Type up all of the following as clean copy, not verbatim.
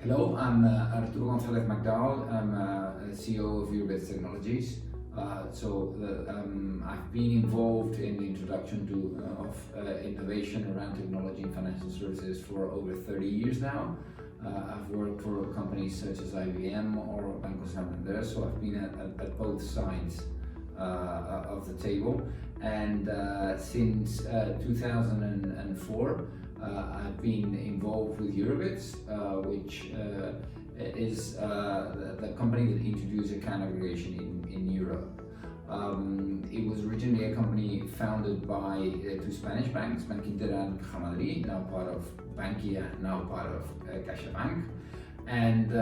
Hello, I'm Arturo González McDowell. I'm CEO of Eurobits Technologies. I've been involved in the introduction of innovation around technology and financial services for over 30 years now. I've worked for companies such as IBM or Banco Santander, so I've been at both sides of the table. And since 2004, I've been involved with Eurobits, which is the company that introduced account aggregation in Europe. It was originally a company founded by two Spanish banks, Bankinter and Caja Madrid, now part of Bankia, now part of CaixaBank. And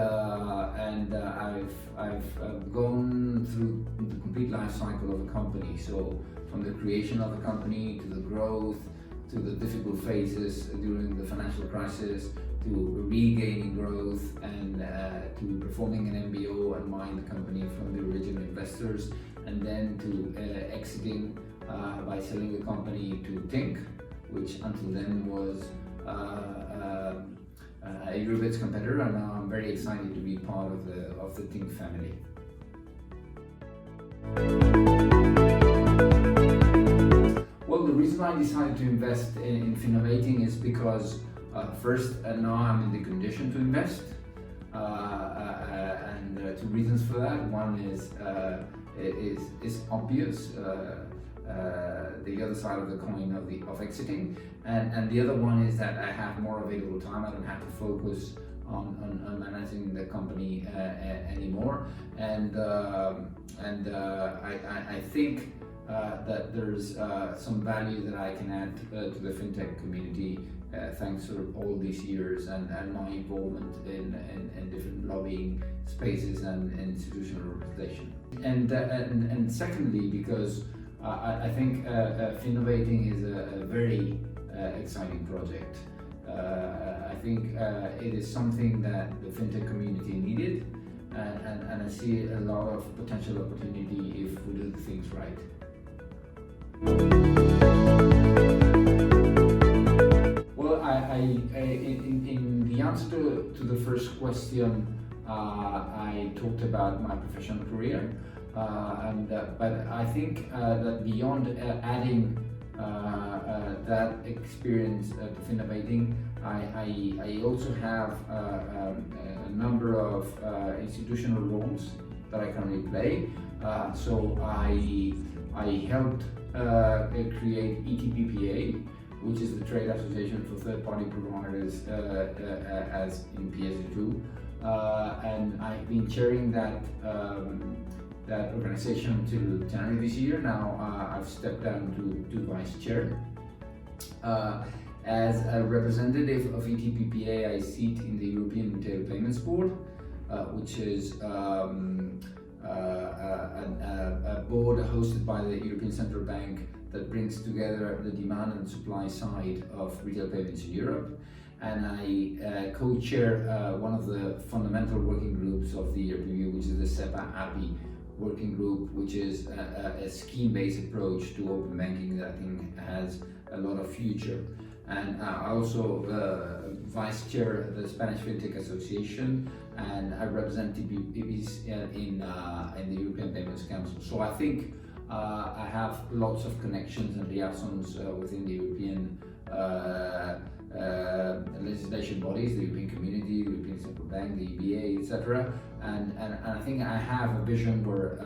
I've gone through the complete life cycle of the company. So from the creation of the company to the growth, to the difficult phases during the financial crisis, to regaining growth, and to performing an MBO and buying the company from the original investors, and then to exiting by selling the company to Tink, which until then was a Eurobits competitor, and now I'm very excited to be part of the Tink family. Well, the reason I decided to invest in Finnovating is because first, now I'm in the condition to invest, and two reasons for that. One is obvious, the other side of the coin of exiting, and the other one is that I have more available time. I don't have to focus on managing the company anymore, and I think that there's some value that I can add to the fintech community thanks to all these years and my involvement in different lobbying spaces and institutional representation. And secondly, because I think Finnovating is a very exciting project. I think it is something that the fintech community needed, and I see a lot of potential opportunity if we do things right. Well, in the answer to the first question, I talked about my professional career, but I think that beyond adding that experience to Finnovating, I also have a number of institutional roles that I currently play. So I helped create ETPPA, which is the trade association for third-party providers as in PSD2, and I've been chairing that organization until January this year. Now I've stepped down to vice chair. As a representative of ETPPA, I sit in the European Retail Payments Board, which is a board hosted by the European Central Bank that brings together the demand and supply side of retail payments in Europe. And I co-chair one of the fundamental working groups of the ERPB, which is the SEPA-API working group, which is a scheme-based approach to open banking that I think has a lot of future. And I also vice chair the Spanish FinTech Association, and I represent TPPs in the European Payments Council. So I think I have lots of connections and liaisons within the European legislation bodies, the European Community, the European Central Bank, the EBA, etc. And I think I have a vision where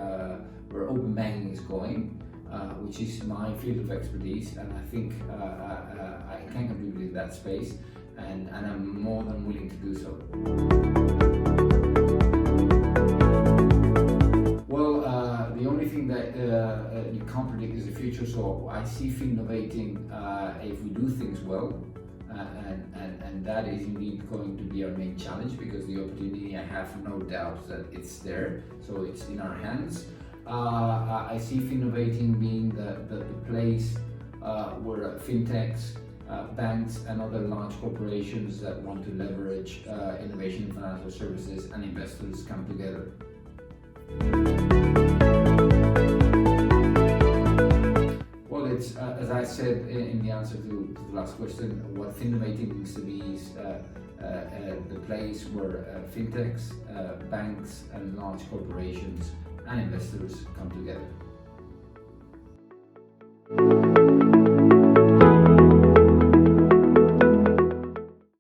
open banking is going, which is my field of expertise, and I think I can contribute in that space, and I'm more than willing to do so. Well, the only thing that you can't predict is the future, so I see Finnovating if we do things well, and that is indeed going to be our main challenge, because the opportunity, I have no doubt that it's there, so it's in our hands. I see Finnovating being the place where fintechs, banks and other large corporations that want to leverage innovation in financial services and investors come together. Well, it's as I said in the answer to the last question, what Finnovating needs to be is the place where fintechs, banks and large corporations and investors come together.